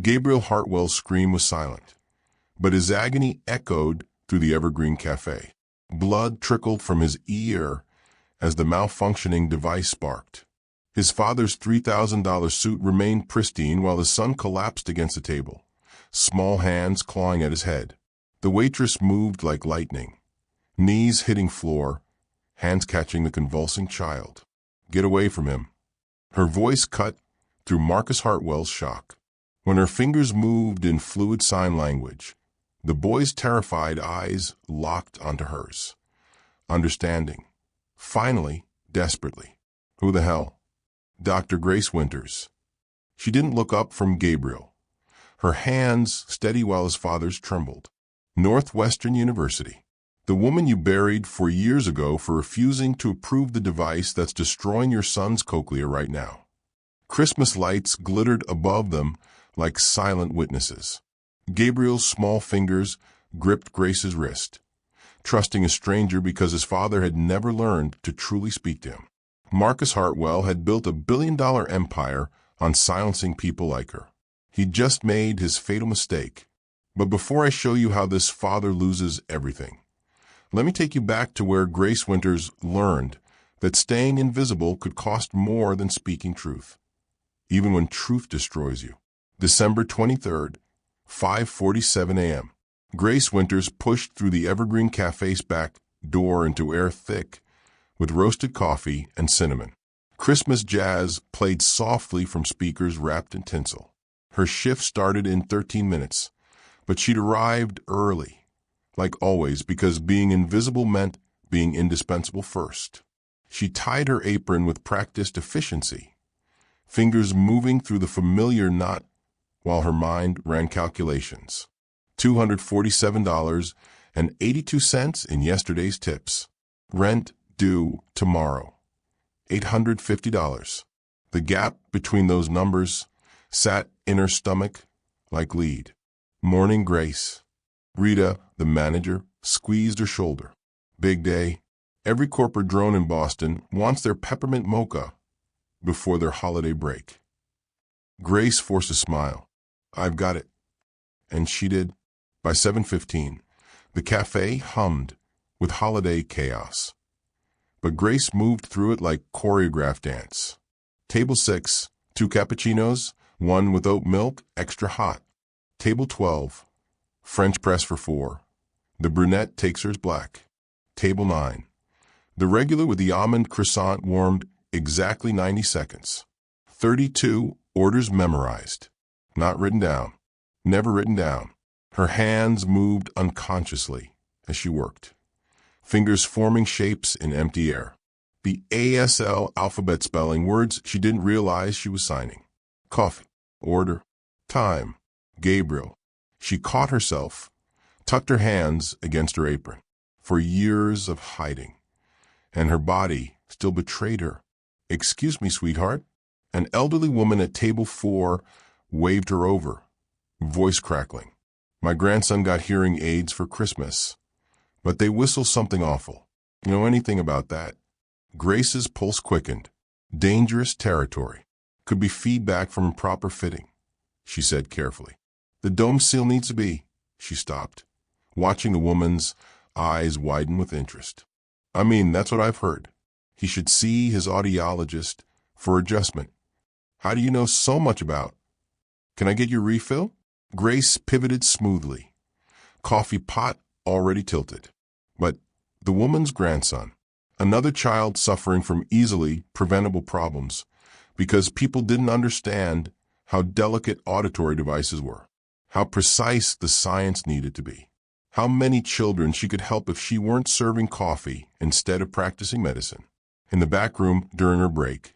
Gabriel Hartwell's scream was silent, but his agony echoed through the evergreen café. Blood trickled from his ear as the malfunctioning device sparked. His father's $3,000 suit remained pristine while his son collapsed against the table, small hands clawing at his head. The waitress moved like lightning, knees hitting floor, hands catching the convulsing child. "Get away from him." Her voice cut through Marcus Hartwell's shock. When her fingers moved in fluid sign language, the boy's terrified eyes locked onto hers. Understanding. Finally, desperately. "Who the hell?" "Dr. Grace Winters." She didn't look up from Gabriel, her hands steady while his father's trembled. "Northwestern University. The woman you buried 4 years ago for refusing to approve the device that's destroying your son's cochlea right now." Christmas lights glittered above them like silent witnesses. Gabriel's small fingers gripped Grace's wrist, trusting a stranger because his father had never learned to truly speak to him. Marcus Hartwell had built a billion-dollar empire on silencing people like her. He'd just made his fatal mistake. But before I show you how this father loses everything, let me take you back to where Grace Winters learned that staying invisible could cost more than speaking truth, even when truth destroys you. December 23rd, 5:47 a.m. Grace Winters pushed through the Evergreen Café's back door into air thick with roasted coffee and cinnamon. Christmas jazz played softly from speakers wrapped in tinsel. Her shift started in 13 minutes, but she'd arrived early, like always, because being invisible meant being indispensable first. She tied her apron with practiced efficiency, fingers moving through the familiar knot while her mind ran calculations. $247.82 in yesterday's tips. Rent due tomorrow. $850. The gap between those numbers sat in her stomach like lead. Morning Grace. Rita, the manager, squeezed her shoulder. Big day. Every corporate drone in Boston wants their peppermint mocha before their holiday break. Grace forced a smile. "I've got it." And she did. By 7:15, the cafe hummed with holiday chaos. But Grace moved through it like choreographed dance. Table 6, 2 cappuccinos, 1 with oat milk, extra hot. Table 12, French press for 4. The brunette takes hers black. Table 9, the regular with the almond croissant warmed exactly 90 seconds. 32 orders memorized. Not written down. Never written down. Her hands moved unconsciously as she worked, fingers forming shapes in empty air. The ASL alphabet spelling words she didn't realize she was signing. Coffee. Order. Time. Gabriel. She caught herself, tucked her hands against her apron. For years of hiding, and her body still betrayed her. "Excuse me, sweetheart." An elderly woman at table 4 waved her over, voice crackling. "My grandson got hearing aids for Christmas, but they whistle something awful. You know anything about that?" Grace's pulse quickened. Dangerous territory. Could be feedback from improper fitting, she said carefully. "The dome seal needs to be." She stopped, watching the woman's eyes widen with interest. "I mean, that's what I've heard. He should see his audiologist for adjustment." "How do you know so much about?" "Can I get your refill?" Grace pivoted smoothly, coffee pot already tilted. But the woman's grandson, another child suffering from easily preventable problems because people didn't understand how delicate auditory devices were, how precise the science needed to be, how many children she could help if she weren't serving coffee instead of practicing medicine. In the back room during her break,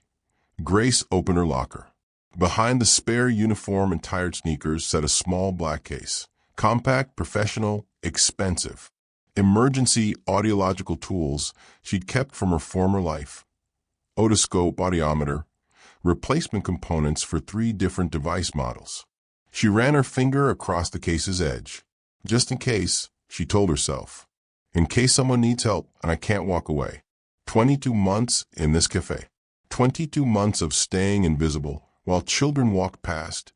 Grace opened her locker. Behind the spare uniform and tired sneakers sat a small black case. Compact, professional, expensive. Emergency audiological tools she'd kept from her former life. Otoscope, audiometer, replacement components for 3 different device models. She ran her finger across the case's edge. Just in case, she told herself. In case someone needs help and I can't walk away. 22 months in this cafe. 22 months of staying invisible while children walked past,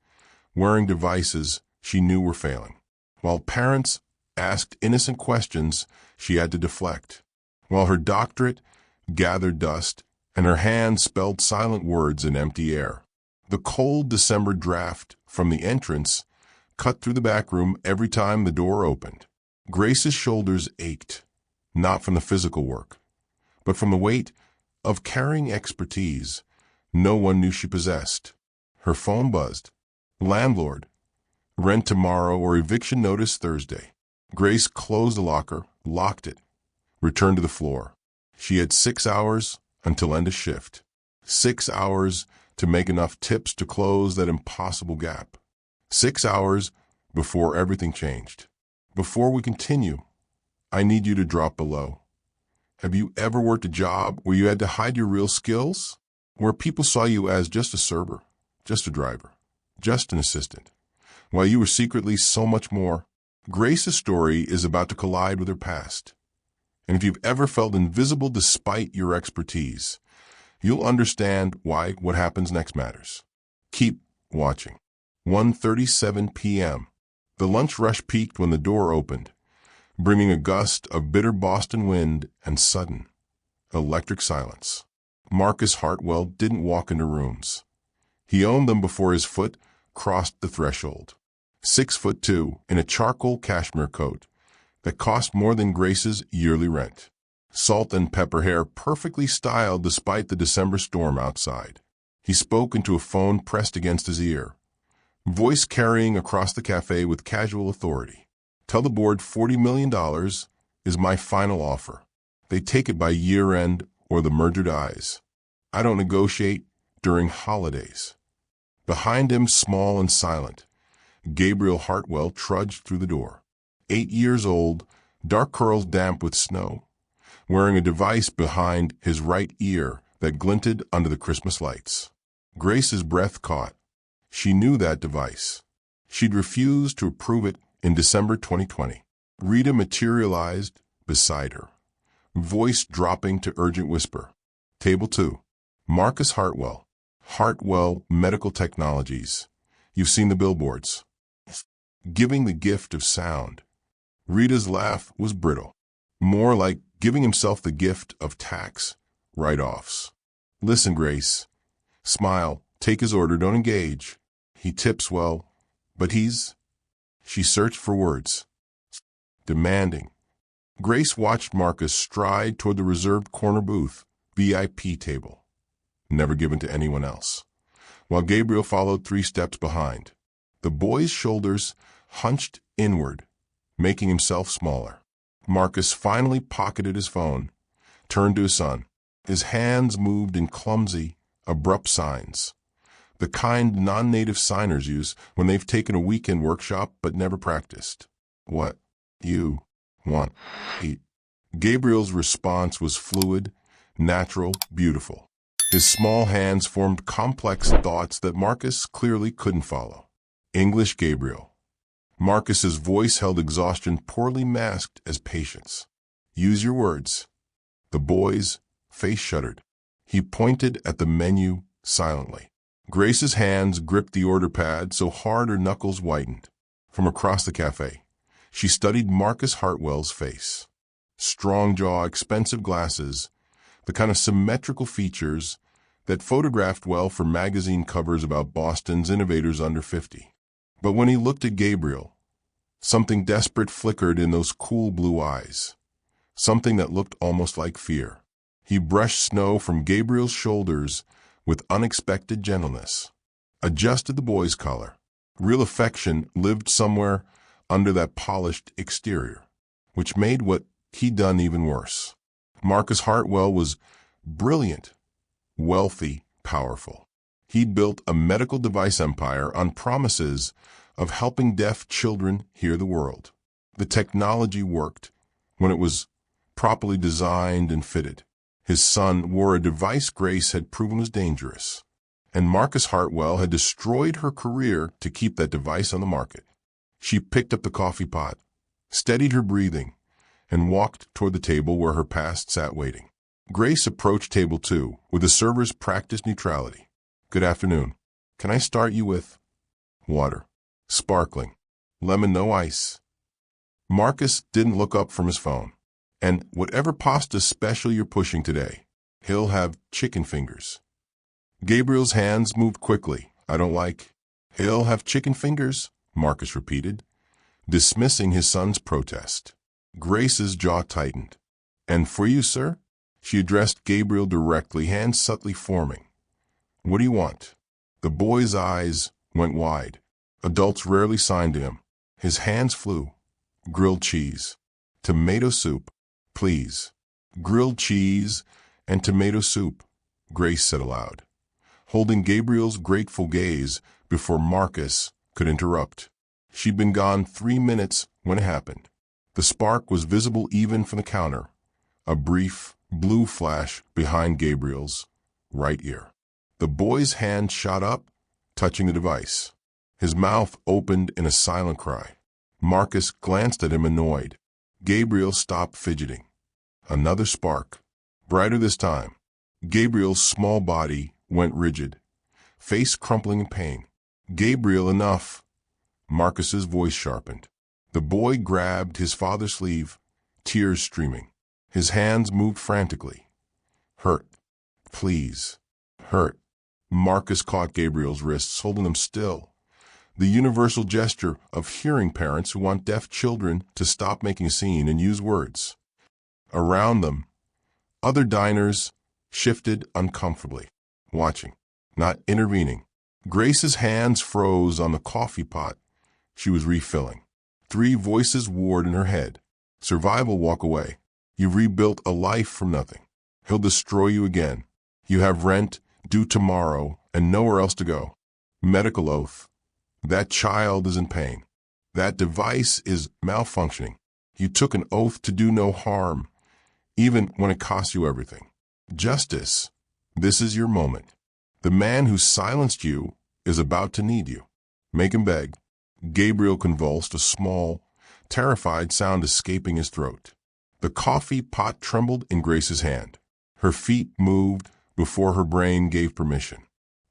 wearing devices she knew were failing. While parents asked innocent questions she had to deflect. While her doctorate gathered dust and her hand spelled silent words in empty air. The cold December draft from the entrance cut through the back room every time the door opened. Grace's shoulders ached, not from the physical work, but from the weight of carrying expertise no one knew she possessed. Her phone buzzed. Landlord, rent tomorrow or eviction notice Thursday. Grace closed the locker, locked it, returned to the floor. She had 6 hours until end of shift. 6 hours to make enough tips to close that impossible gap. 6 hours before everything changed. Before we continue, I need you to drop below. Have you ever worked a job where you had to hide your real skills? Where people saw you as just a server, just a driver, just an assistant, while you were secretly so much more? Grace's story is about to collide with her past. And if you've ever felt invisible despite your expertise, you'll understand why what happens next matters. Keep watching. 1:37 p.m. The lunch rush peaked when the door opened, bringing a gust of bitter Boston wind and sudden, electric silence. Marcus Hartwell didn't walk into rooms. He owned them before his foot crossed the threshold. 6'2" in a charcoal cashmere coat that cost more than Grace's yearly rent. Salt and pepper hair perfectly styled despite the December storm outside. He spoke into a phone pressed against his ear, voice carrying across the cafe with casual authority. Tell the board $40 million is my final offer. They take it by year-end or the merger dies. I don't negotiate during holidays. Behind him, small and silent, Gabriel Hartwell trudged through the door. 8 years old, dark curls damp with snow, wearing a device behind his right ear that glinted under the Christmas lights. Grace's breath caught. She knew that device. She'd refused to approve it in December 2020. Rita materialized beside her, voice dropping to urgent whisper. Table 2. Marcus Hartwell. Hartwell Medical Technologies. You've seen the billboards. Giving the gift of sound. Rita's laugh was brittle, more like giving himself the gift of tax write-offs. Listen, Grace. Smile. Take his order. Don't engage. He tips well, but he's... She searched for words. Demanding. Grace watched Marcus stride toward the reserved corner booth, VIP table, never given to anyone else, while Gabriel followed 3 steps behind. The boy's shoulders hunched inward, making himself smaller. Marcus finally pocketed his phone, turned to his son. His hands moved in clumsy, abrupt signs, the kind non-native signers use when they've taken a weekend workshop but never practiced. What you want. Gabriel's response was fluid, natural, beautiful. His small hands formed complex thoughts that Marcus clearly couldn't follow. English Gabriel. Marcus's voice held exhaustion poorly masked as patience. Use your words. The boy's face shuddered. He pointed at the menu silently. Grace's hands gripped the order pad so hard her knuckles whitened. From across the cafe, she studied Marcus Hartwell's face. Strong jaw, expensive glasses, the kind of symmetrical features that photographed well for magazine covers about Boston's innovators under 50. But when he looked at Gabriel, something desperate flickered in those cool blue eyes, something that looked almost like fear. He brushed snow from Gabriel's shoulders with unexpected gentleness, adjusted the boy's collar. Real affection lived somewhere under that polished exterior, which made what he'd done even worse. Marcus Hartwell was brilliant, wealthy, powerful. He'd built a medical device empire on promises of helping deaf children hear the world. The technology worked when it was properly designed and fitted. His son wore a device Grace had proven was dangerous, and Marcus Hartwell had destroyed her career to keep that device on the market. She picked up the coffee pot, steadied her breathing, and walked toward the table where her past sat waiting. Grace approached table 2 with the server's practiced neutrality. Good afternoon. Can I start you with... Water. Sparkling. Lemon, no ice. Marcus didn't look up from his phone. And whatever pasta special you're pushing today, he'll have chicken fingers. Gabriel's hands moved quickly. I don't like. He'll have chicken fingers, Marcus repeated, dismissing his son's protest. Grace's jaw tightened. And for you, sir? She addressed Gabriel directly, hands subtly forming. What do you want? The boy's eyes went wide. Adults rarely signed to him. His hands flew. Grilled cheese. Tomato soup. Please. Grilled cheese and tomato soup, Grace said aloud, holding Gabriel's grateful gaze before Marcus could interrupt. She'd been gone 3 minutes when it happened. The spark was visible even from the counter, a brief blue flash behind Gabriel's right ear. The boy's hand shot up, touching the device. His mouth opened in a silent cry. Marcus glanced at him, annoyed. Gabriel stopped fidgeting. Another spark, brighter this time. Gabriel's small body went rigid, face crumpling in pain. Gabriel, enough. Marcus's voice sharpened. The boy grabbed his father's sleeve, tears streaming. His hands moved frantically. Hurt. Please. Hurt. Marcus caught Gabriel's wrists, holding them still. The universal gesture of hearing parents who want deaf children to stop making a scene and use words. Around them, other diners shifted uncomfortably, watching, not intervening. Grace's hands froze on the coffee pot she was refilling. 3 voices warred in her head. Survival, walk away. You've rebuilt a life from nothing. He'll destroy you again. You have rent due tomorrow and nowhere else to go. Medical oath. That child is in pain. That device is malfunctioning. You took an oath to do no harm, even when it costs you everything. Justice. This is your moment. The man who silenced you is about to need you. Make him beg. Gabriel convulsed, a small, terrified sound escaping his throat. The coffee pot trembled in Grace's hand. Her feet moved before her brain gave permission.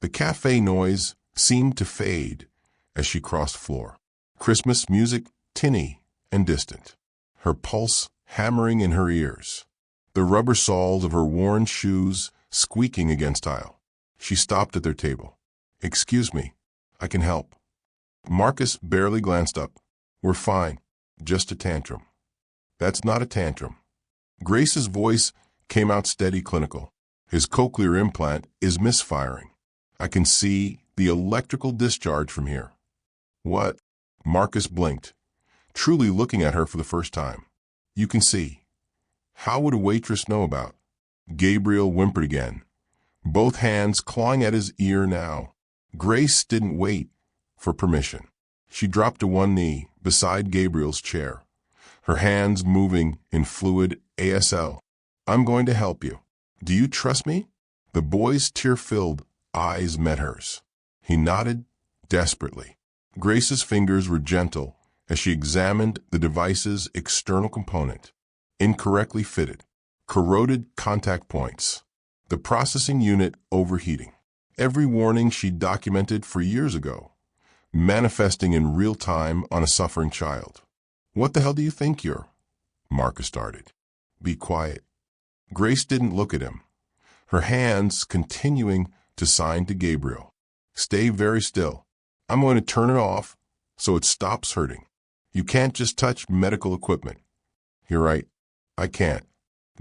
The cafe noise seemed to fade as she crossed the floor. Christmas music, tinny and distant. Her pulse hammering in her ears. The rubber soles of her worn shoes squeaking against tile. She stopped at their table. Excuse me, I can help. Marcus barely glanced up. We're fine, just a tantrum. That's not a tantrum. Grace's voice came out steady, clinical. His cochlear implant is misfiring. I can see the electrical discharge from here. What? Marcus blinked, truly looking at her for the first time. You can see. How would a waitress know about? Gabriel whimpered again, both hands clawing at his ear now. Grace didn't wait for permission. She dropped to one knee beside Gabriel's chair, her hands moving in fluid ASL. I'm going to help you. Do you trust me? The boy's tear-filled eyes met hers. He nodded desperately. Grace's fingers were gentle as she examined the device's external component. Incorrectly fitted. Corroded contact points. The processing unit overheating. Every warning she'd documented for years ago, manifesting in real time on a suffering child. What the hell do you think you're? Marcus started. Be quiet. Grace didn't look at him, her hands continuing to sign to Gabriel. Stay very still. I'm going to turn it off so it stops hurting. You can't just touch medical equipment. You're right. I can't.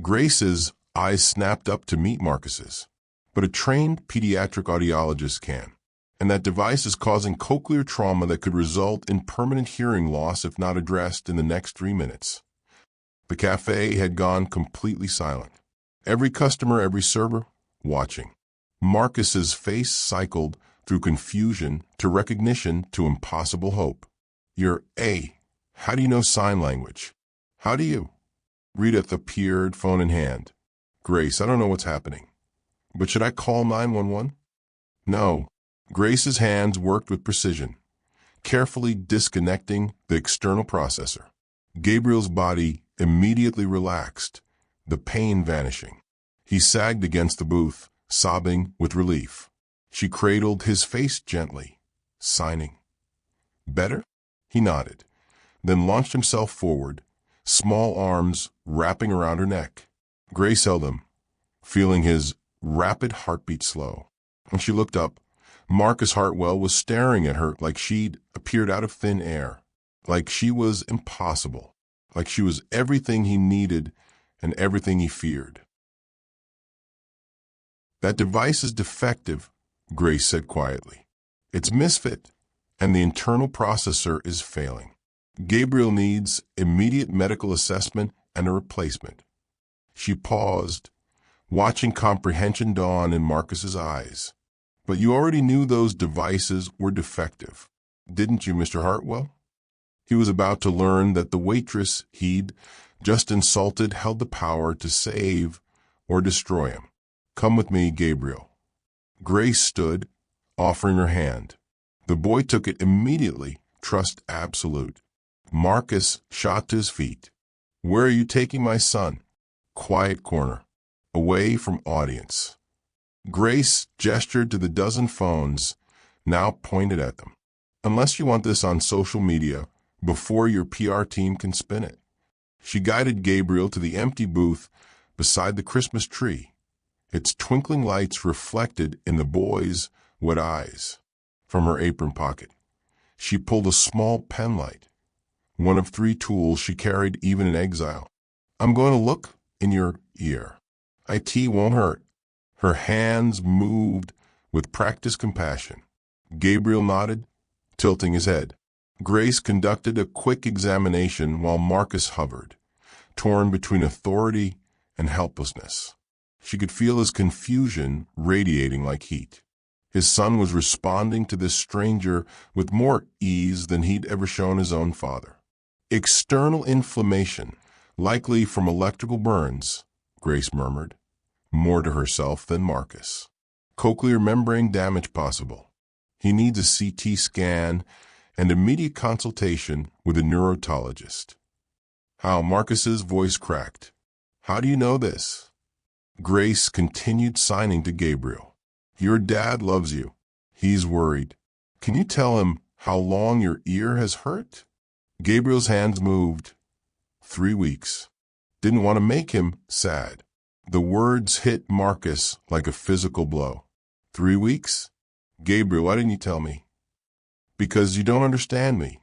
Grace's eyes snapped up to meet Marcus's. But a trained pediatric audiologist can. And that device is causing cochlear trauma that could result in permanent hearing loss if not addressed in the next 3 minutes. The cafe had gone completely silent. Every customer, every server, watching. Marcus's face cycled through confusion to recognition to impossible hope. You're A. How do you know sign language? How do you? Rita appeared, phone in hand. Grace, I don't know what's happening. But should I call 911? No. Grace's hands worked with precision, carefully disconnecting the external processor. Gabriel's body immediately relaxed, the pain vanishing. He sagged against the booth, sobbing with relief. She cradled his face gently, signing. Better? He nodded, then launched himself forward, small arms wrapping around her neck. Grace held him, feeling his rapid heartbeat slow. When she looked up, Marcus Hartwell was staring at her like she'd appeared out of thin air, like she was impossible, like she was everything he needed and everything he feared. "That device is defective," Grace said quietly. "It's misfit, and the internal processor is failing. Gabriel needs immediate medical assessment and a replacement." She paused, watching comprehension dawn in Marcus's eyes. "But you already knew those devices were defective, didn't you, Mr. Hartwell?" He was about to learn that the waitress he'd just insulted held the power to save or destroy him. "Come with me, Gabriel." Grace stood, offering her hand. The boy took it immediately, trust absolute. Marcus shot to his feet. "Where are you taking my son?" Quiet corner, away from audience. Grace gestured to the dozen phones, now pointed at them. "Unless you want this on social media, before your PR team can spin it." She guided Gabriel to the empty booth beside the Christmas tree, its twinkling lights reflected in the boy's wet eyes. From her apron pocket, she pulled a small penlight, one of 3 tools she carried even in exile. "I'm going to look in your ear. IT won't hurt." Her hands moved with practiced compassion. Gabriel nodded, tilting his head. Grace conducted a quick examination while Marcus hovered, torn between authority and helplessness. She could feel his confusion radiating like heat. His son was responding to this stranger with more ease than he'd ever shown his own father. "External inflammation, likely from electrical burns," Grace murmured, more to herself than Marcus. "Cochlear membrane damage possible. He needs a CT scan and immediate consultation with a neurologist." How Marcus's voice cracked. "How do you know this?" Grace continued signing to Gabriel. "Your dad loves you. He's worried. Can you tell him how long your ear has hurt?" Gabriel's hands moved. 3 weeks. Didn't want to make him sad. The words hit Marcus like a physical blow. 3 weeks? "Gabriel, why didn't you tell me?" "Because you don't understand me."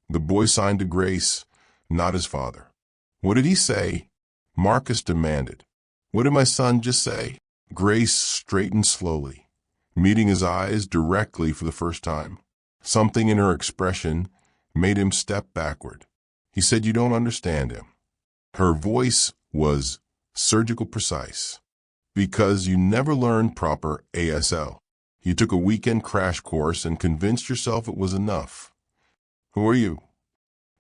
The boy signed to Grace, not his father. "What did he say?" Marcus demanded. "What did my son just say?" Grace straightened slowly, meeting his eyes directly for the first time. Something in her expression made him step backward. "He said you don't understand him." Her voice was surgical precise. "Because you never learned proper ASL. You took a weekend crash course and convinced yourself it was enough." "Who are you?"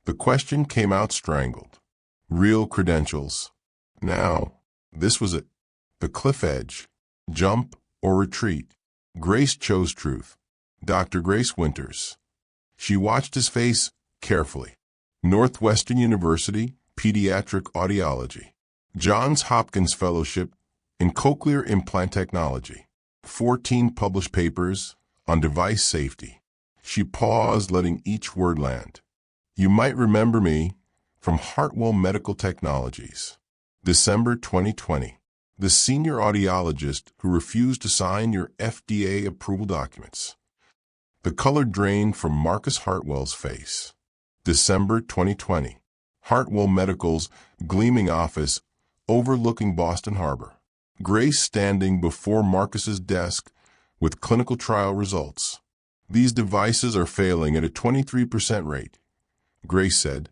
The question came out strangled. Real credentials. Now, this was it. The cliff edge. Jump or retreat. Grace chose truth. Dr. Grace Winters. She watched his face carefully. Northwestern University, Pediatric Audiology. Johns Hopkins Fellowship in Cochlear Implant Technology. 14 published papers on device safety. She paused, letting each word land. "You might remember me from Hartwell Medical Technologies." December 2020. "The senior audiologist who refused to sign your FDA approval documents." The color drained from Marcus Hartwell's face. December 2020. Hartwell Medical's gleaming office overlooking Boston Harbor. Grace standing before Marcus's desk with clinical trial results. "These devices are failing at a 23% rate," Grace said.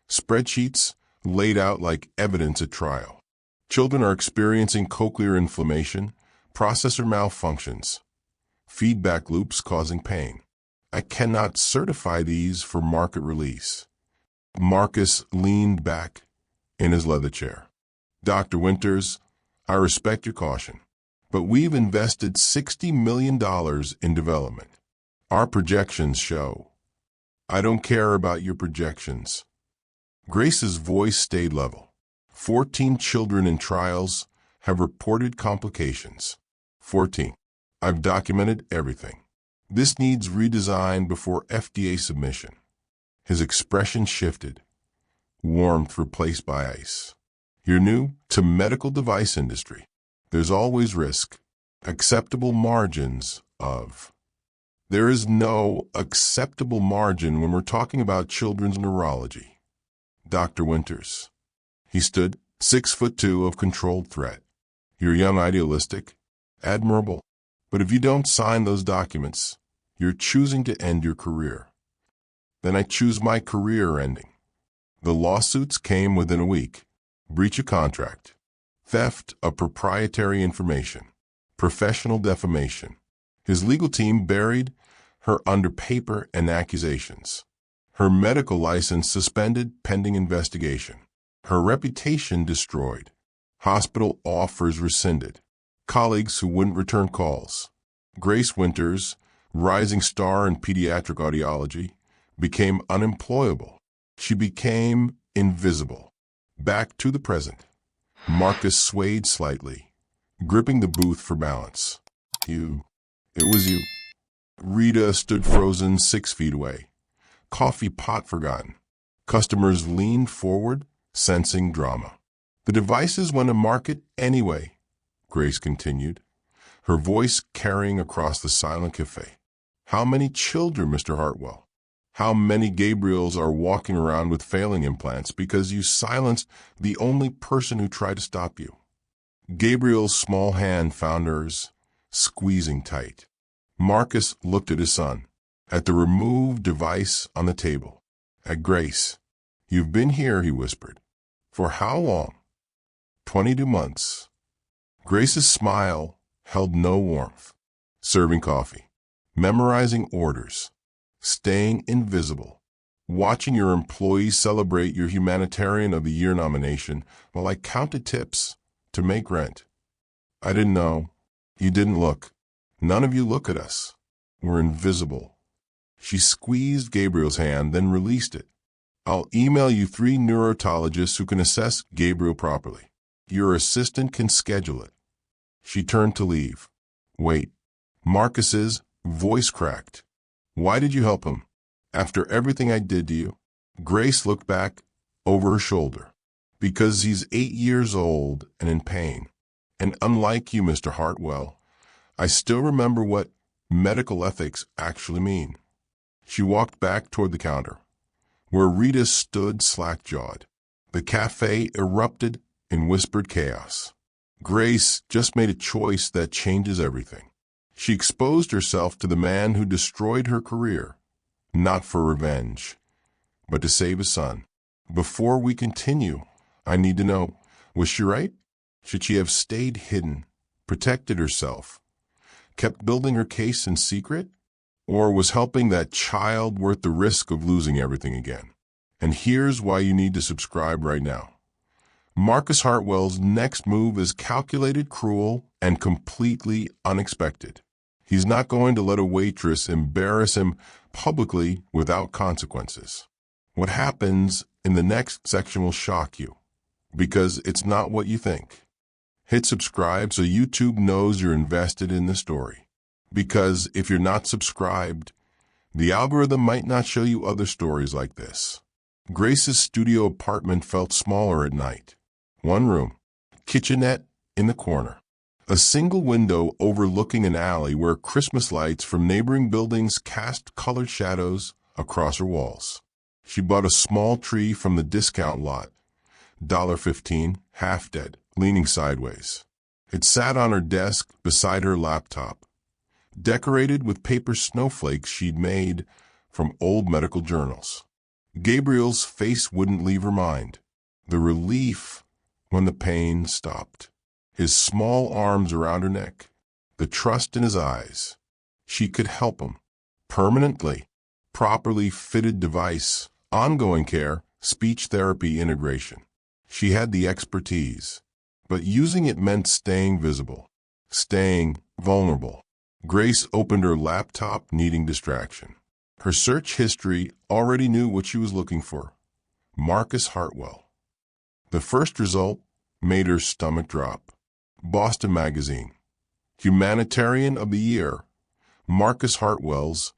Spreadsheets laid out like evidence at trial. "Children are experiencing cochlear inflammation, processor malfunctions, feedback loops causing pain. I cannot certify these for market release." Marcus leaned back in his leather chair. "Dr. Winters, I respect your caution, but we've invested $60 million in development. Our projections show." "I don't care about your projections." Grace's voice stayed level. 14 children in trials have reported complications. 14. I've documented everything. This needs redesign before FDA submission. His expression shifted. Warmth replaced by ice. You're new to medical device industry. There's always risk. Acceptable margins of. There is no acceptable margin when we're talking about children's neurology. Dr. Winters. He stood 6'2" of controlled threat. You're young, idealistic, admirable. But if you don't sign those documents, you're choosing to end your career. Then I choose my career ending. The lawsuits came within a week. Breach of contract, theft of proprietary information, professional defamation. His legal team buried her under paper and accusations. Her medical license suspended pending investigation. Her reputation destroyed. Hospital offers rescinded. Colleagues who wouldn't return calls. Grace Winters, rising star in pediatric audiology, became unemployable. She became invisible. Back to the present. Marcus swayed slightly, gripping the booth for balance. You. It was you. Rita stood frozen 6 feet away. Coffee pot forgotten. Customers leaned forward, sensing drama. The devices went to market anyway, Grace continued, her voice carrying across the silent cafe. How many children, Mr. Hartwell? How many Gabriels are walking around with failing implants because you silenced the only person who tried to stop you? Gabriel's small hand found hers, squeezing tight. Marcus looked at his son, at the removed device on the table, at Grace. You've been here, he whispered. For how long? 22 months. Grace's smile held no warmth. Serving coffee, memorizing orders, staying invisible, watching your employees celebrate your Humanitarian of the Year nomination while I counted tips to make rent. I didn't know. You didn't look. None of you look at us. We're invisible. She squeezed Gabriel's hand, then released it. I'll email you 3 neurotologists who can assess Gabriel properly. Your assistant can schedule it. She turned to leave. Wait. Marcus's voice cracked. Why did you help him? After everything I did to you? Grace looked back over her shoulder. Because he's 8 years old and in pain. And unlike you, Mr. Hartwell, I still remember what medical ethics actually mean. She walked back toward the counter, where Rita stood slack-jawed. The cafe erupted in whispered chaos. Grace just made a choice that changes everything. She exposed herself to the man who destroyed her career, not for revenge, but to save his son. Before we continue, I need to know, was she right? Should she have stayed hidden, protected herself, kept building her case in secret? Or was helping that child worth the risk of losing everything again? And here's why you need to subscribe right now. Marcus Hartwell's next move is calculated, cruel, and completely unexpected. He's not going to let a waitress embarrass him publicly without consequences. What happens in the next section will shock you, because it's not what you think. Hit subscribe so YouTube knows you're invested in the story. Because if you're not subscribed, the algorithm might not show you other stories like this. Grace's studio apartment felt smaller at night. 1 room, kitchenette in the corner. A single window overlooking an alley where Christmas lights from neighboring buildings cast colored shadows across her walls. She bought a small tree from the discount lot, $1.15, half dead, leaning sideways. It sat on her desk beside her laptop, decorated with paper snowflakes she'd made from old medical journals. Gabriel's face wouldn't leave her mind. The relief when the pain stopped. His small arms around her neck. The trust in his eyes. She could help him. Permanently. Properly fitted device. Ongoing care. Speech therapy integration. She had the expertise. But using it meant staying visible. Staying vulnerable. Grace opened her laptop, needing distraction. Her search history already knew what she was looking for. Marcus Hartwell. The first result made her stomach drop. Boston Magazine. Humanitarian of the Year. Marcus Hartwell's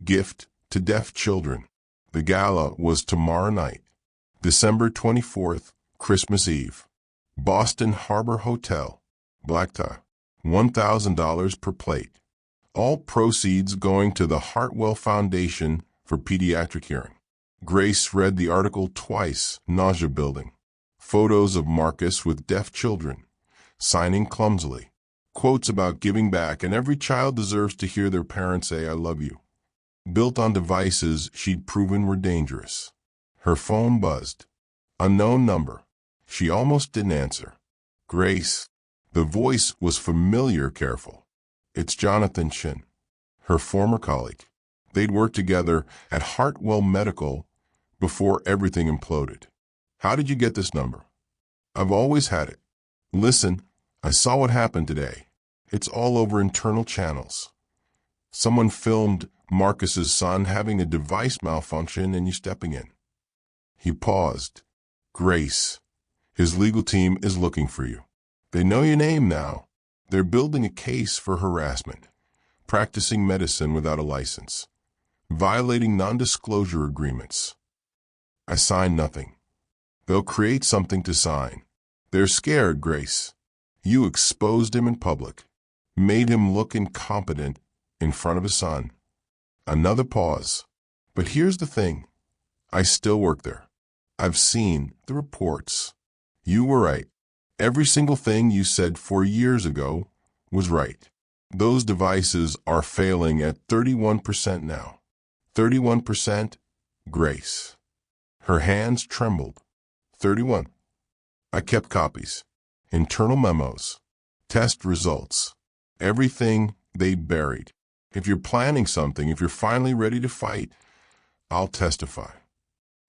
gift to deaf children. The gala was tomorrow night, December 24th, Christmas Eve. Boston Harbor Hotel, black tie, $1,000 per plate. All proceeds going to the Hartwell Foundation for Pediatric Hearing. Grace read the article twice, nausea-building. Photos of Marcus with deaf children, signing clumsily. Quotes about giving back, and every child deserves to hear their parents say, "I love you." Built on devices she'd proven were dangerous. Her phone buzzed. Unknown number. She almost didn't answer. Grace. The voice was familiar, careful. It's Jonathan Shin, her former colleague. They'd worked together at Hartwell Medical before everything imploded. "How did you get this number?" "I've always had it. Listen, I saw what happened today. It's all over internal channels. Someone filmed Marcus's son having a device malfunction and you stepping in." He paused. "Grace, his legal team is looking for you. They know your name now. They're building a case for harassment, practicing medicine without a license, violating non-disclosure agreements." "I signed nothing. They'll create something to sign. They're scared, Grace. You exposed him in public, made him look incompetent in front of his son." Another pause. "But here's the thing. I still work there. I've seen the reports. You were right. Every single thing you said 4 years ago was right. Those devices are failing at 31% now. 31%, Grace." Her hands trembled. 31. "I kept copies, internal memos, test results, everything they buried. If you're planning something, if you're finally ready to fight, I'll testify."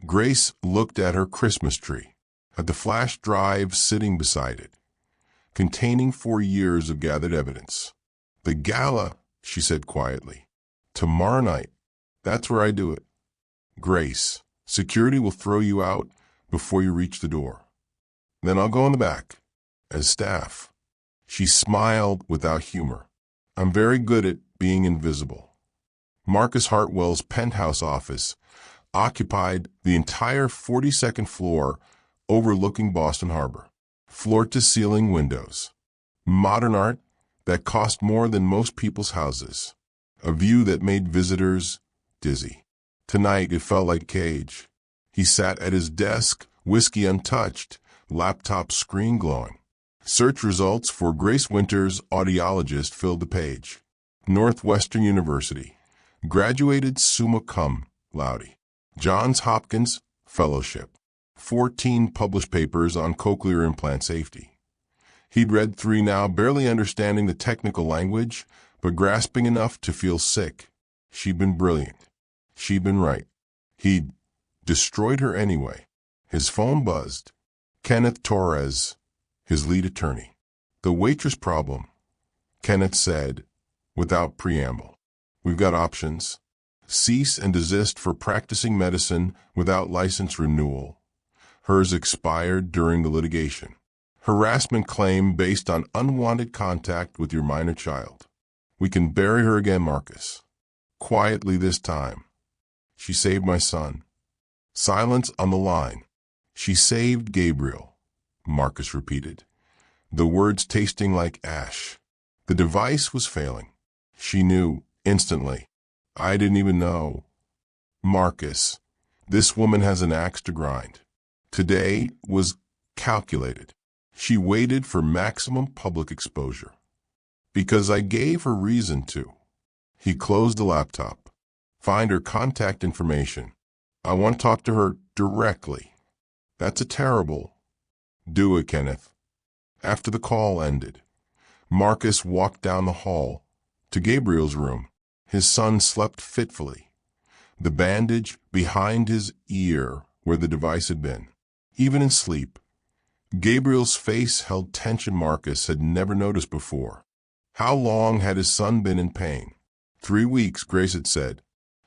Grace looked at her Christmas tree, at the flash drive sitting beside it, containing 4 years of gathered evidence. "The gala," she said quietly. "Tomorrow night. That's where I do it. Grace, security will throw you out before you reach the door. Then I'll go in the back, as staff." She smiled without humor. "I'm very good at being invisible." Marcus Hartwell's penthouse office occupied the entire 42nd floor overlooking Boston Harbor. Floor-to-ceiling windows. Modern art that cost more than most people's houses. A view that made visitors dizzy. Tonight it felt like a cage. He sat at his desk, whiskey untouched, laptop screen glowing. Search results for Grace Winters, audiologist, filled the page. Northwestern University. Graduated summa cum laude. Johns Hopkins Fellowship. 14 published papers on cochlear implant safety. He'd read 3 now, barely understanding the technical language, but grasping enough to feel sick. She'd been brilliant. She'd been right. He'd destroyed her anyway. His phone buzzed. Kenneth Torres, his lead attorney. "The Waitress problem," Kenneth said, without preamble. "We've got options. Cease and desist for practicing medicine without license renewal. Hers expired during the litigation. Harassment claim based on unwanted contact with your minor child. We can bury her again, Marcus. Quietly this time. She saved my son." Silence on the line. "She saved Gabriel," Marcus repeated, the words tasting like ash. The device was failing. She knew instantly. "I didn't even know." "Marcus, this woman has an axe to grind." Today was calculated. She waited for maximum public exposure. "Because I gave her reason to." He closed the laptop. "Find her contact information. I want to talk to her directly." "That's a terrible." "Do it, Kenneth." After the call ended, Marcus walked down the hall to Gabriel's room. His son slept fitfully, the bandage behind his ear where the device had been. Even in sleep, Gabriel's face held tension Marcus had never noticed before. How long had his son been in pain? 3 weeks, Grace had said.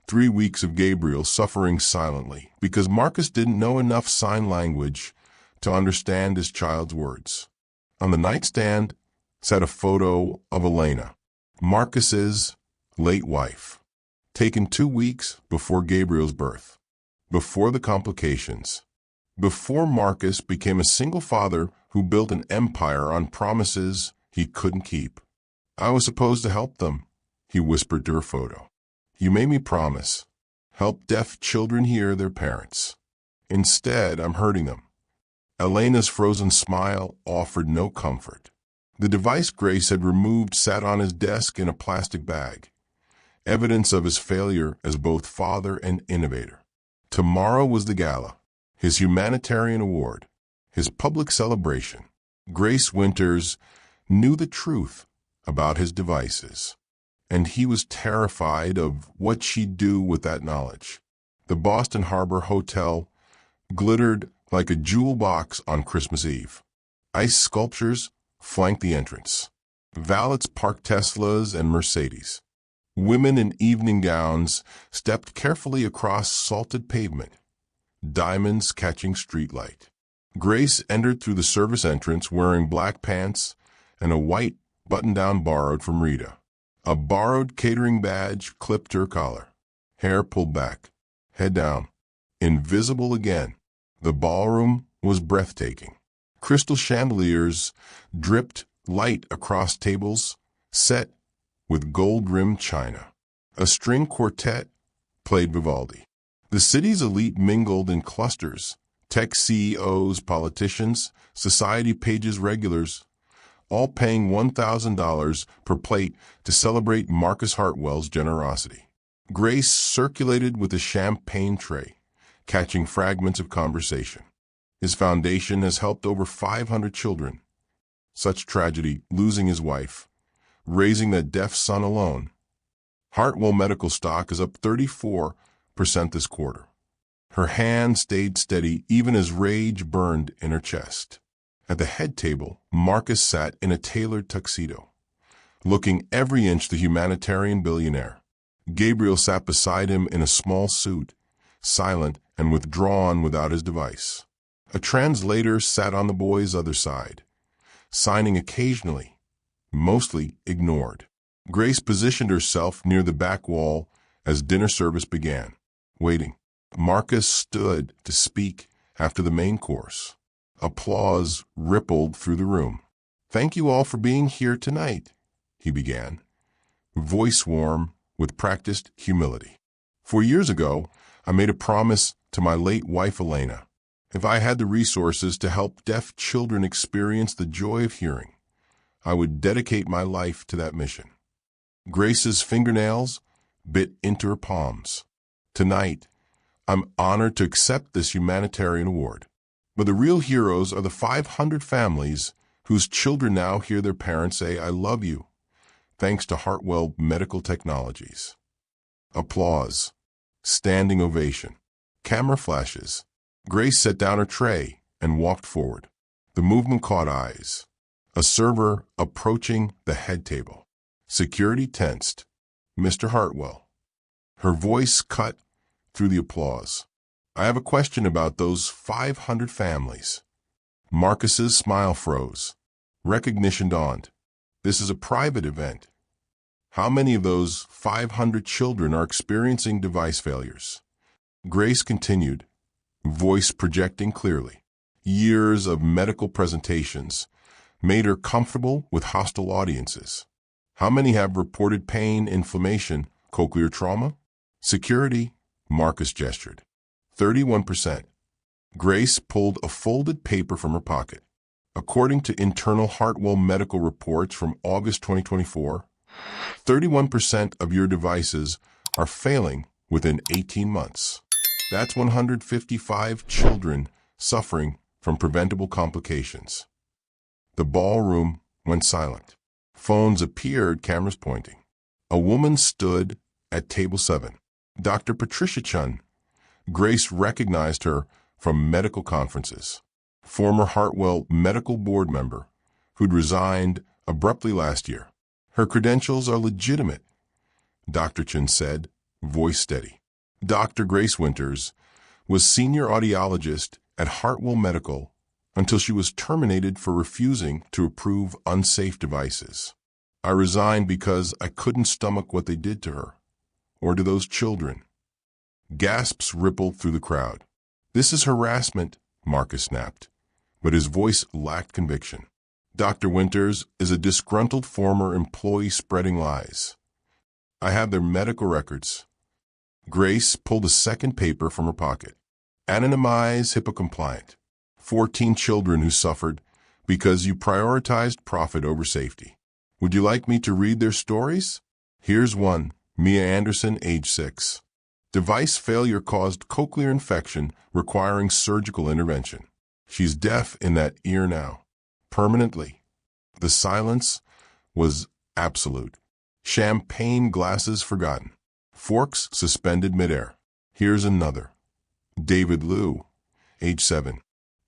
3 weeks of Gabriel suffering silently because Marcus didn't know enough sign language to understand his child's words. On the nightstand sat a photo of Elena, Marcus's late wife, taken 2 weeks before Gabriel's birth, before the complications, before Marcus became a single father who built an empire on promises he couldn't keep. I was supposed to help them, he whispered to her photo. You made me promise. Help deaf children hear their parents. Instead, I'm hurting them. Elena's frozen smile offered no comfort. The device Grace had removed sat on his desk in a plastic bag, evidence of his failure as both father and innovator. Tomorrow was the gala, his humanitarian award, his public celebration. Grace Winters knew the truth about his devices, and he was terrified of what she'd do with that knowledge. The Boston Harbor Hotel glittered like a jewel box on Christmas Eve. Ice sculptures flanked the entrance. Valets parked Teslas and Mercedes. Women in evening gowns stepped carefully across salted pavement, diamonds catching streetlight. Grace entered through the service entrance wearing black pants and a white button-down borrowed from Rita. A borrowed catering badge clipped her collar. Hair pulled back, head down, invisible again. The ballroom was breathtaking. Crystal chandeliers dripped light across tables set with gold-rimmed china. A string quartet played Vivaldi. The city's elite mingled in clusters. Tech CEOs, politicians, society pages regulars, all paying $1,000 per plate to celebrate Marcus Hartwell's generosity. Grace circulated with a champagne tray, catching fragments of conversation. His foundation has helped over 500 children. Such tragedy, losing his wife, raising that deaf son alone. Hartwell Medical stock is up 34% this quarter. Her hand stayed steady even as rage burned in her chest. At the head table, Marcus sat in a tailored tuxedo, looking every inch the humanitarian billionaire. Gabriel sat beside him in a small suit, silent and withdrawn without his device. A translator sat on the boy's other side, signing occasionally, mostly ignored. Grace positioned herself near the back wall as dinner service began, waiting. Marcus stood to speak after the main course. Applause rippled through the room. "Thank you all for being here tonight," he began, voice warm with practiced humility. "4 years ago, I made a promise to my late wife Elena. If I had the resources to help deaf children experience the joy of hearing, I would dedicate my life to that mission." Grace's fingernails bit into her palms. "Tonight, I'm honored to accept this humanitarian award. But the real heroes are the 500 families whose children now hear their parents say, 'I love you,' thanks to Hartwell Medical Technologies." Applause. Standing ovation. Camera flashes. Grace set down her tray and walked forward. The movement caught eyes. A server approaching the head table. Security tensed. "Mr. Hartwell." Her voice cut through the applause. "I have a question about those 500 families." Marcus's smile froze. Recognition dawned. "This is a private event. How many of those 500 children are experiencing device failures?" Grace continued, voice projecting clearly. Years of medical presentations made her comfortable with hostile audiences. "How many have reported pain, inflammation, cochlear trauma?" "Security," Marcus gestured. 31%. Grace pulled a folded paper from her pocket. "According to internal Hartwell medical reports from August 2024, 31% of your devices are failing within 18 months. That's 155 children suffering from preventable complications." The ballroom went silent. Phones appeared, cameras pointing. A woman stood at table 7. Dr. Patricia Chun. Grace recognized her from medical conferences. Former Hartwell Medical Board member who'd resigned abruptly last year. "Her credentials are legitimate," Dr. Chun said, voice steady. Dr. Grace Winters was senior audiologist at Hartwell Medical until she was terminated for refusing to approve unsafe devices. I resigned because I couldn't stomach what they did to her, or to those children. Gasps rippled through the crowd. This is harassment, Marcus snapped, but his voice lacked conviction. Dr. Winters is a disgruntled former employee spreading lies. I have their medical records. Grace pulled a second paper from her pocket. Anonymize HIPAA-compliant. 14 children who suffered because you prioritized profit over safety. Would you like me to read their stories? Here's one. Mia Anderson, age 6. Device failure caused cochlear infection requiring surgical intervention. She's deaf in that ear now. Permanently. The silence was absolute. Champagne glasses forgotten. Forks suspended midair. Here's another. David Liu, age 7.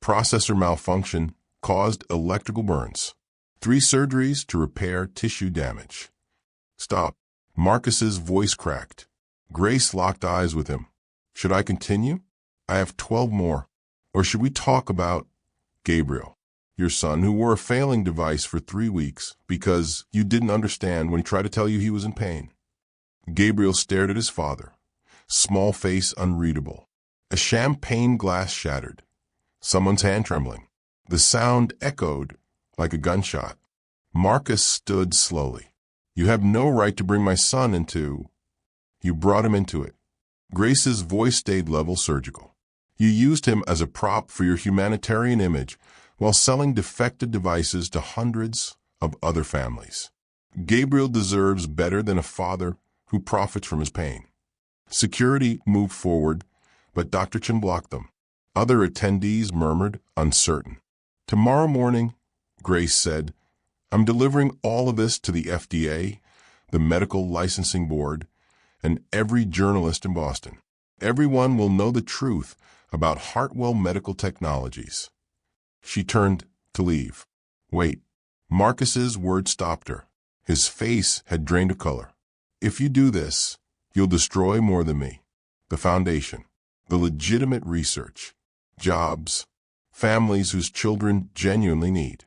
Processor malfunction caused electrical burns. 3 surgeries to repair tissue damage. Stop. Marcus's voice cracked. Grace locked eyes with him. Should I continue? I have 12 more. Or should we talk about Gabriel, your son, who wore a failing device for 3 weeks because you didn't understand when he tried to tell you he was in pain? Gabriel stared at his father, small face unreadable. A champagne glass shattered. Someone's hand trembling. The sound echoed like a gunshot. Marcus stood slowly. You have no right to bring my son into... You brought him into it. Grace's voice stayed level, surgical. You used him as a prop for your humanitarian image while selling defective devices to hundreds of other families. Gabriel deserves better than a father who profits from his pain. Security moved forward, but Dr. Chen blocked them. Other attendees murmured, uncertain. Tomorrow morning, Grace said, I'm delivering all of this to the FDA, the Medical Licensing Board, and every journalist in Boston. Everyone will know the truth about Hartwell Medical Technologies. She turned to leave. Wait. Marcus's words stopped her. His face had drained of color. If you do this, you'll destroy more than me. The foundation, the legitimate research, jobs, families whose children genuinely need.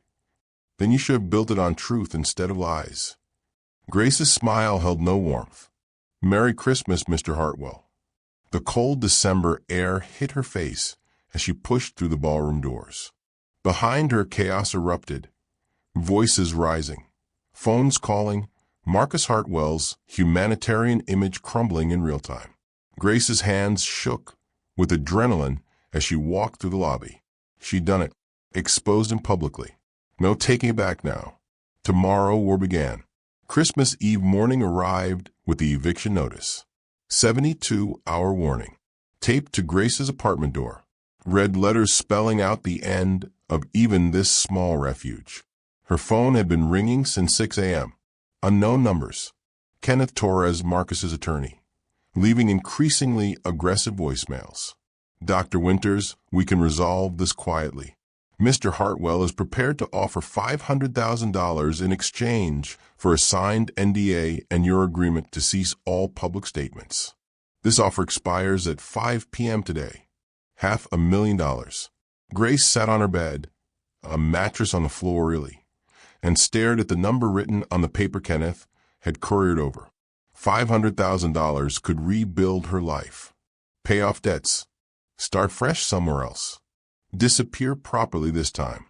Then you should have built it on truth instead of lies. Grace's smile held no warmth. Merry Christmas, Mr. Hartwell. The cold December air hit her face as she pushed through the ballroom doors. Behind her, chaos erupted, voices rising, phones calling, Marcus Hartwell's humanitarian image crumbling in real time. Grace's hands shook with adrenaline as she walked through the lobby. She'd done it, exposed him publicly. No taking it back now. Tomorrow war began. Christmas Eve morning arrived with the eviction notice. 72-hour warning. Taped to Grace's apartment door. Red letters spelling out the end of even this small refuge. Her phone had been ringing since 6 a.m. Unknown numbers. Kenneth Torres, Marcus's attorney, leaving increasingly aggressive voicemails. Dr. Winters, we can resolve this quietly. Mr. Hartwell is prepared to offer $500,000 in exchange for a signed NDA and your agreement to cease all public statements. This offer expires at 5 p.m. today. $500,000. Grace sat on her bed, a mattress on the floor really, and stared at the number written on the paper Kenneth had couriered over. $500,000 could rebuild her life, pay off debts, start fresh somewhere else. Disappear properly this time.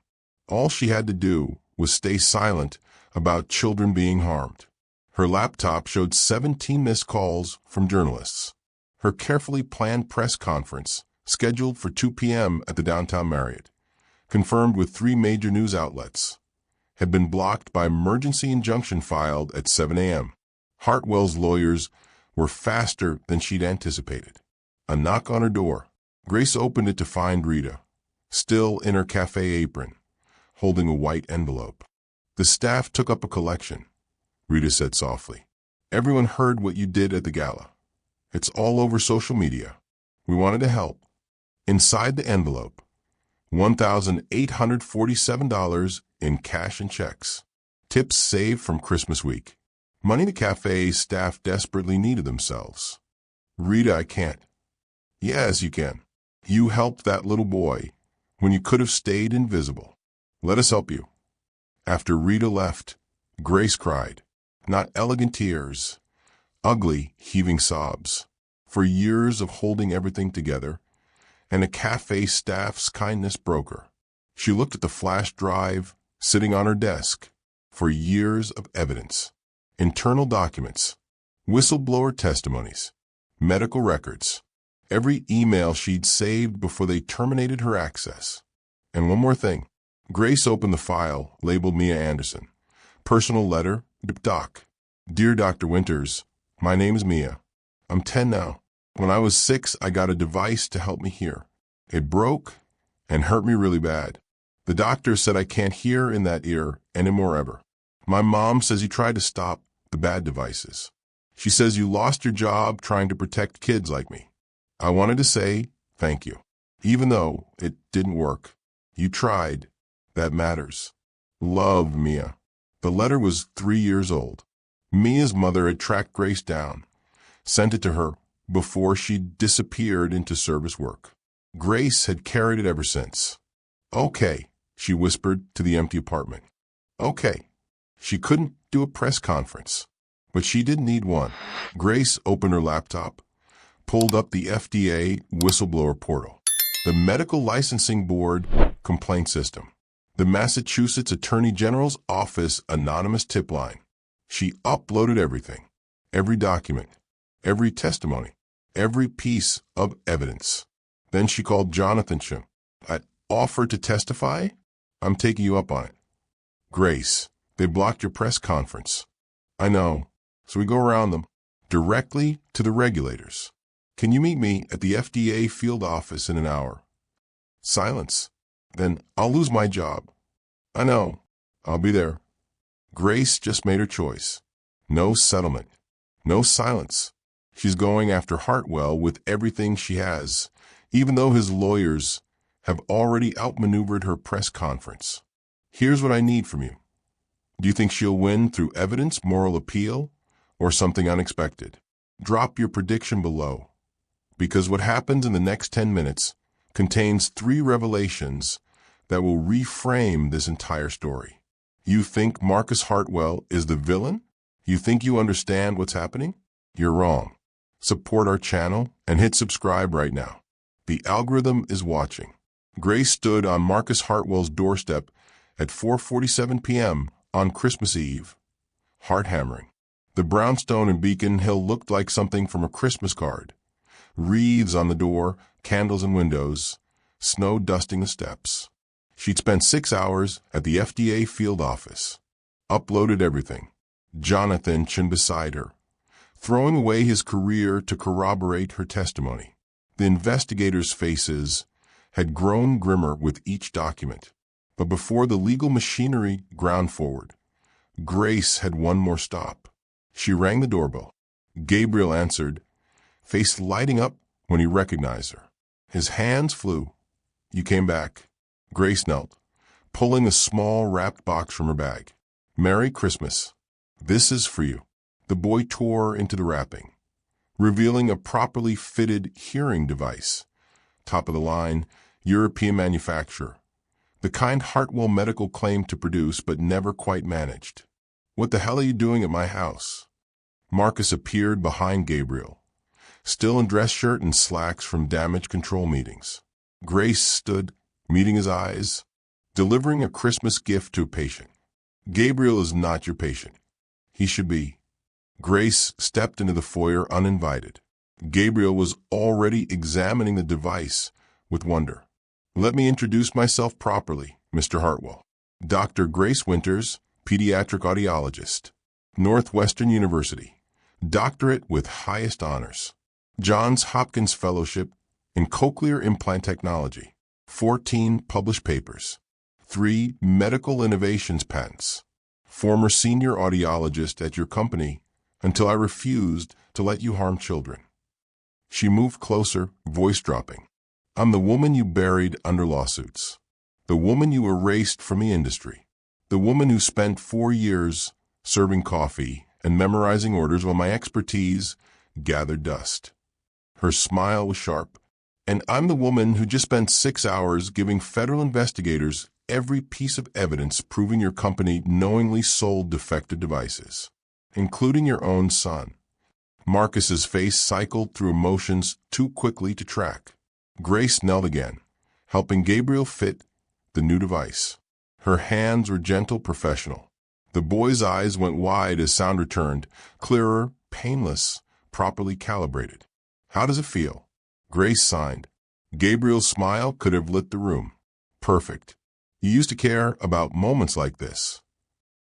All she had to do was stay silent about children being harmed. Her laptop showed 17 missed calls from journalists. Her carefully planned press conference, scheduled for 2 p.m. at the downtown Marriott, confirmed with 3 major news outlets, had been blocked by emergency injunction filed at 7 a.m. Hartwell's lawyers were faster than she'd anticipated. A knock on her door. Grace opened it to find Rita, still in her café apron, holding a white envelope. The staff took up a collection, Rita said softly. Everyone heard what you did at the gala. It's all over social media. We wanted to help. Inside the envelope, $1,847 in cash and checks. Tips saved from Christmas week. Money the cafe's staff desperately needed themselves. Rita, I can't. Yes, you can. You helped that little boy when you could have stayed invisible. Let us help you. After Rita left, Grace cried. Not elegant tears, ugly, heaving sobs. For years of holding everything together, and a cafe staff's kindness broke her. She looked at the flash drive sitting on her desk. For years of evidence. Internal documents, whistleblower testimonies, medical records, every email she'd saved before they terminated her access. And one more thing. Grace opened the file labeled Mia Anderson. Personal letter, Doc. Dear Dr. Winters, my name is Mia. I'm 10 now. When I was 6, I got a device to help me hear. It broke and hurt me really bad. The doctor said I can't hear in that ear anymore ever. My mom says you tried to stop the bad devices. She says you lost your job trying to protect kids like me. I wanted to say thank you. Even though it didn't work. You tried. That matters. Love, Mia. The letter was 3 years old. Mia's mother had tracked Grace down, sent it to her before she disappeared into service work. Grace had carried it ever since. Okay, she whispered to the empty apartment. Okay. She couldn't do a press conference, but she did need one. Grace opened her laptop, pulled up the FDA whistleblower portal, the Medical Licensing Board complaint system, the Massachusetts Attorney General's Office anonymous tip line. She uploaded everything, every document, every testimony, every piece of evidence. Then she called Jonathan Shum. I offered to testify? I'm taking you up on it. Grace, they blocked your press conference. I know, so we go around them, directly to the regulators. Can you meet me at the FDA field office in an hour? Silence. Then I'll lose my job. I know, I'll be there. Grace just made her choice. No settlement. No silence. She's going after Hartwell with everything she has, even though his lawyers have already outmaneuvered her press conference. Here's what I need from you. Do you think she'll win through evidence, moral appeal, or something unexpected? Drop your prediction below, because what happens in the next 10 minutes contains 3 revelations that will reframe this entire story. You think Marcus Hartwell is the villain? You think you understand what's happening? You're wrong. Support our channel and hit subscribe right now. The algorithm is watching. Grace stood on Marcus Hartwell's doorstep at 4:47 p.m. on Christmas Eve. Heart-hammering. The brownstone in Beacon Hill looked like something from a Christmas card. Wreaths on the door, candles in windows, snow dusting the steps. She'd spent 6 hours at the FDA field office. Uploaded everything. Jonathan chin beside her, throwing away his career to corroborate her testimony. The investigators' faces had grown grimmer with each document. But before the legal machinery ground forward, Grace had one more stop. She rang the doorbell. Gabriel answered, face lighting up when he recognized her. His hands flew. You came back. Grace knelt, pulling a small wrapped box from her bag. Merry Christmas. This is for you. The boy tore into the wrapping, revealing a properly fitted hearing device. Top of the line, European manufacturer. The kind Hartwell Medical claimed to produce but never quite managed. What the hell are you doing at my house? Marcus appeared behind Gabriel, still in dress shirt and slacks from damage control meetings. Grace stood, meeting his eyes, delivering a Christmas gift to a patient. Gabriel is not your patient. He should be. Grace stepped into the foyer uninvited. Gabriel was already examining the device with wonder. Let me introduce myself properly, Mr. Hartwell. Dr. Grace Winters, pediatric audiologist, Northwestern University, doctorate with highest honors, Johns Hopkins Fellowship in cochlear implant technology, 14 published papers, 3 medical innovations patents, former senior audiologist at your company until I refused to let you harm children. She moved closer, voice dropping. I'm the woman you buried under lawsuits, the woman you erased from the industry, the woman who spent 4 years serving coffee and memorizing orders while my expertise gathered dust. Her smile was sharp. And I'm the woman who just spent 6 hours giving federal investigators every piece of evidence proving your company knowingly sold defective devices. including your own son. Marcus's face cycled through emotions too quickly to track. Grace knelt again, helping Gabriel fit the new device. Her hands were gentle, professional. The boy's eyes went wide as sound returned, clearer, painless, properly calibrated. How does it feel? Grace signed. Gabriel's smile could have lit the room. Perfect. You used to care about moments like this.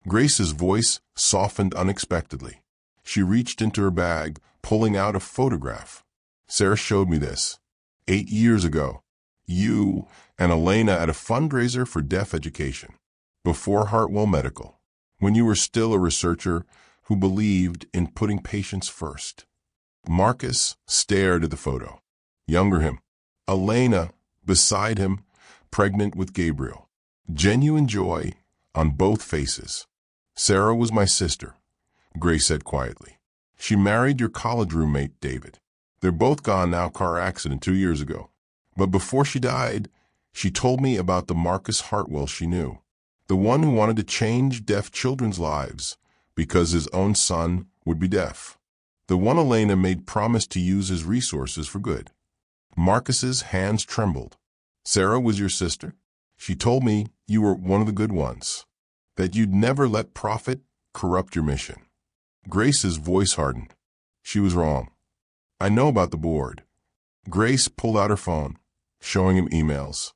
Grace's voice softened unexpectedly. She reached into her bag, pulling out a photograph. Sarah showed me this. 8 years ago, you and Elena at a fundraiser for deaf education, before Hartwell Medical, when you were still a researcher who believed in putting patients first. Marcus stared at the photo. Younger him. Elena, beside him, pregnant with Gabriel. Genuine joy on both faces. Sarah was my sister, Grace said quietly. She married your college roommate, David. They're both gone now, car accident 2 years ago. But before she died, she told me about the Marcus Hartwell she knew. The one who wanted to change deaf children's lives because his own son would be deaf. The one Elena made promise to use his resources for good. Marcus's hands trembled. Sarah was your sister? She told me you were one of the good ones, that you'd never let profit corrupt your mission. Grace's voice hardened. She was wrong. I know about the board. Grace pulled out her phone, showing him emails.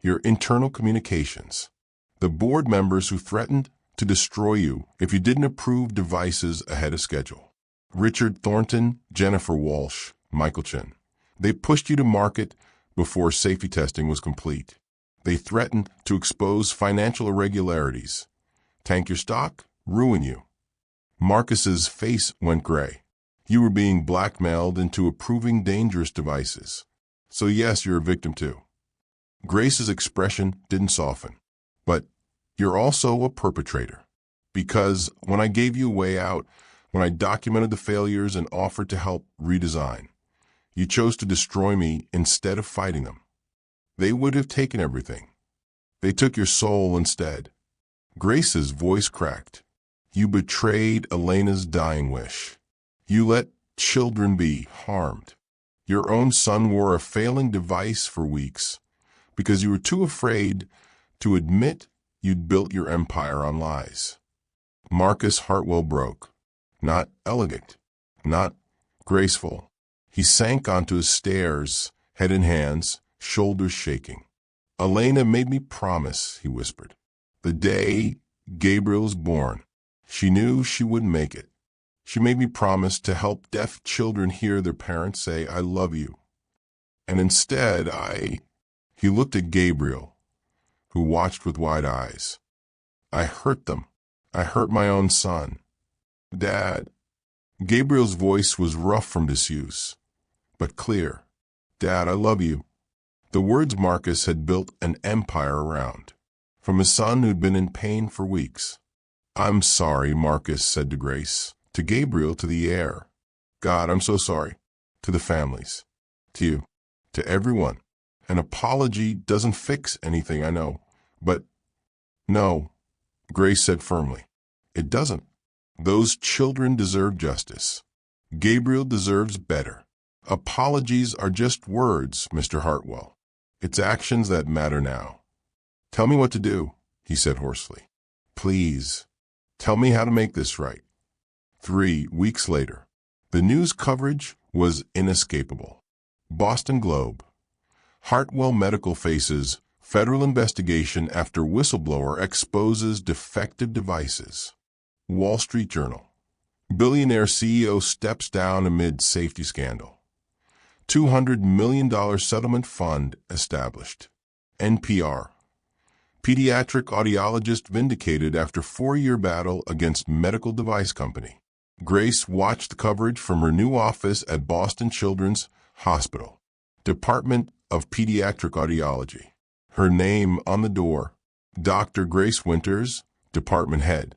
Your internal communications. The board members who threatened to destroy you if you didn't approve devices ahead of schedule. Richard Thornton, Jennifer Walsh, Michael Chin. They pushed you to market before safety testing was complete. They threatened to expose financial irregularities, tank your stock, ruin you. Marcus's face went gray. You were being blackmailed into approving dangerous devices. So yes, you're a victim too. Grace's expression didn't soften. But you're also a perpetrator. Because when I gave you a way out, when I documented the failures and offered to help redesign, you chose to destroy me instead of fighting them. They would have taken everything. They took your soul instead. Grace's voice cracked. You betrayed Elena's dying wish. You let children be harmed. Your own son wore a failing device for weeks because you were too afraid to admit you'd built your empire on lies. Marcus Hartwell broke. Not elegant, not graceful. He sank onto his stairs, head in hands, shoulders shaking. Elena made me promise, he whispered. The day Gabriel was born, she knew she wouldn't make it. She made me promise to help deaf children hear their parents say, I love you. And instead, He looked at Gabriel, who watched with wide eyes. I hurt them. I hurt my own son. Dad. Gabriel's voice was rough from disuse, but clear. Dad, I love you. The words Marcus had built an empire around, from his son who'd been in pain for weeks. I'm sorry, Marcus said to Grace, to Gabriel, to the air. God, I'm so sorry. To the families. To you. To everyone. An apology doesn't fix anything, I know. But no, Grace said firmly. It doesn't. Those children deserve justice. Gabriel deserves better. Apologies are just words, Mr. Hartwell. It's actions that matter now. Tell me what to do, he said hoarsely. Please, tell me how to make this right. 3 weeks later, the news coverage was inescapable. Boston Globe. Hartwell Medical faces federal investigation after whistleblower exposes defective devices. Wall Street Journal. Billionaire CEO steps down amid safety scandal. $200 million settlement fund established. NPR. Pediatric audiologist vindicated after 4-year battle against medical device company. Grace watched the coverage from her new office at Boston Children's Hospital, Department of Pediatric Audiology. Her name on the door, Dr. Grace Winters, department head.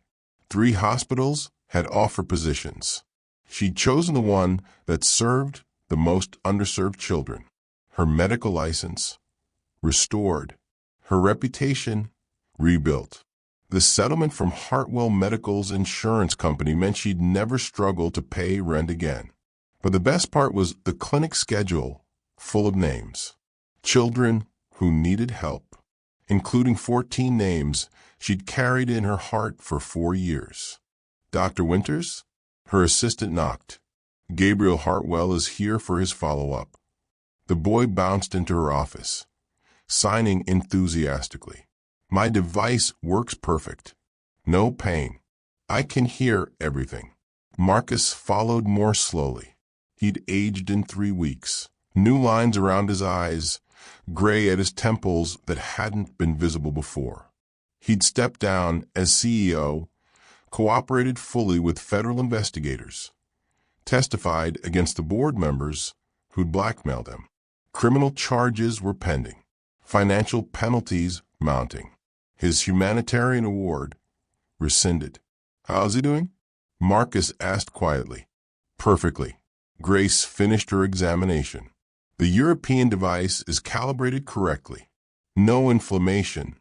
3 hospitals had offer positions. She'd chosen the one that served the most underserved children. Her medical license restored. Her reputation rebuilt. The settlement from Hartwell Medical's insurance company meant she'd never struggle to pay rent again. But the best part was the clinic schedule, full of names. Children who needed help, including 14 names she'd carried in her heart for 4 years. Dr. Winters? Her assistant knocked. Gabriel Hartwell is here for his follow-up. The boy bounced into her office, signing enthusiastically. My device works perfect. No pain. I can hear everything. Marcus followed more slowly. He'd aged in 3 weeks. New lines around his eyes, gray at his temples that hadn't been visible before. He'd stepped down as CEO, cooperated fully with federal investigators, testified against the board members who'd blackmailed him. Criminal charges were pending, financial penalties mounting. His humanitarian award rescinded. How's he doing? Marcus asked quietly. Perfectly. Grace finished her examination. The European device is calibrated correctly. No inflammation,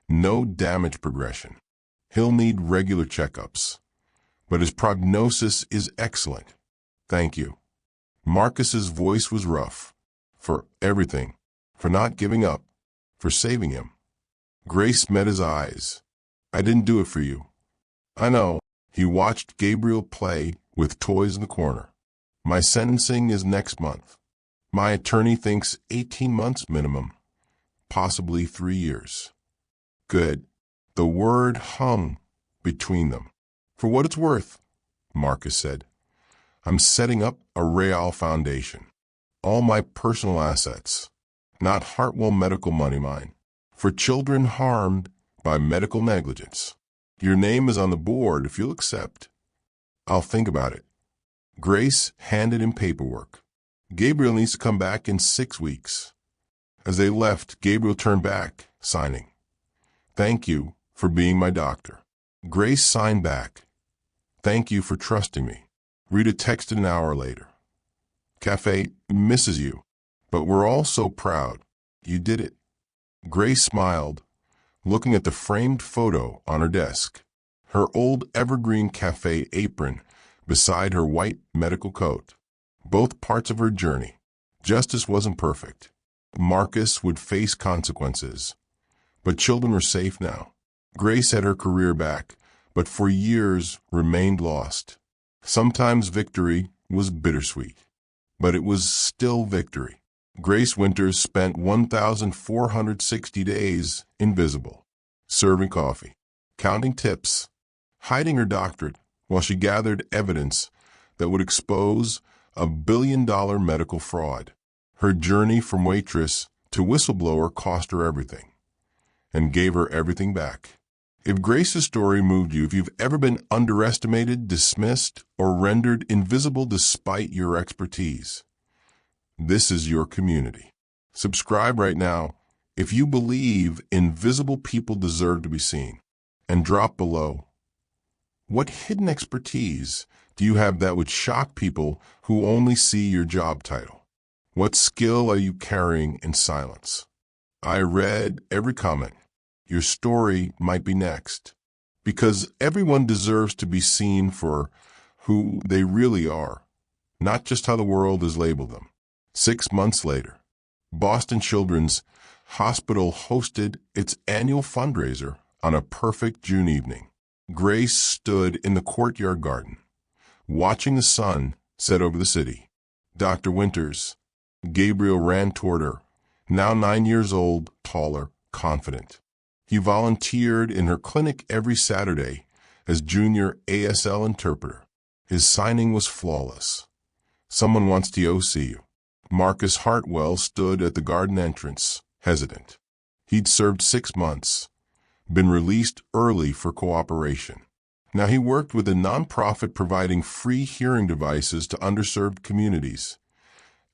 no damage progression. He'll need regular checkups, but his prognosis is excellent. Thank you. Marcus's voice was rough. For everything. For not giving up. For saving him. Grace met his eyes. I didn't do it for you. I know. He watched Gabriel play with toys in the corner. My sentencing is next month. My attorney thinks 18 months minimum, possibly 3 years. Good. The word hung between them. For what it's worth, Marcus said, I'm setting up a Real Foundation. All my personal assets, not Hartwell Medical money mine, for children harmed by medical negligence. Your name is on the board if you'll accept. I'll think about it. Grace handed him paperwork. Gabriel needs to come back in 6 weeks. As they left, Gabriel turned back, signing. Thank you for being my doctor. Grace signed back. Thank you for trusting me. Rita texted an hour later. Café misses you, but we're all so proud. You did it. Grace smiled, looking at the framed photo on her desk, her old evergreen café apron beside her white medical coat. Both parts of her journey. Justice wasn't perfect. Marcus would face consequences. But children were safe now. Grace had her career back, but for years remained lost. Sometimes victory was bittersweet, but it was still victory. Grace Winters spent 1,460 days invisible, serving coffee, counting tips, hiding her doctorate while she gathered evidence that would expose a billion-dollar medical fraud. Her journey from waitress to whistleblower cost her everything, and gave her everything back. If Grace's story moved you, if you've ever been underestimated, dismissed, or rendered invisible despite your expertise, this is your community. Subscribe right now if you believe invisible people deserve to be seen. And drop below, what hidden expertise do you have that would shock people who only see your job title? What skill are you carrying in silence? I read every comment. Your story might be next. Because everyone deserves to be seen for who they really are, not just how the world has labeled them. 6 months later, Boston Children's Hospital hosted its annual fundraiser on a perfect June evening. Grace stood in the courtyard garden, watching the sun set over the city. Dr. Winters, Gabriel ran toward her, now 9 years old, taller, confident. He volunteered in her clinic every Saturday as junior ASL interpreter. His signing was flawless. Someone wants to OC you. Marcus Hartwell stood at the garden entrance, hesitant. He'd served 6 months, been released early for cooperation. Now he worked with a nonprofit providing free hearing devices to underserved communities.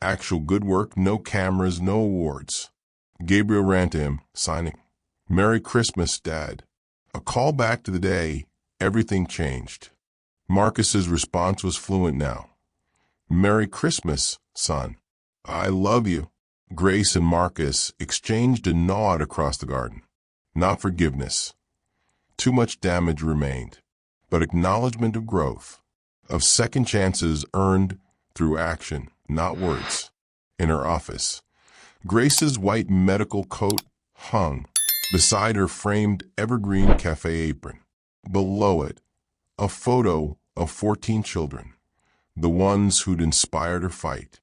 Actual good work, no cameras, no awards. Gabriel ran to him, signing. Merry Christmas, Dad. A call back to the day everything changed. Marcus's response was fluent now. Merry Christmas, son. I love you. Grace and Marcus exchanged a nod across the garden. Not forgiveness, Too much damage remained, but acknowledgement of growth, of second chances earned through action, not words. In her office, Grace's white medical coat hung beside her framed evergreen café apron. Below it, a photo of 14 children, the ones who'd inspired her fight.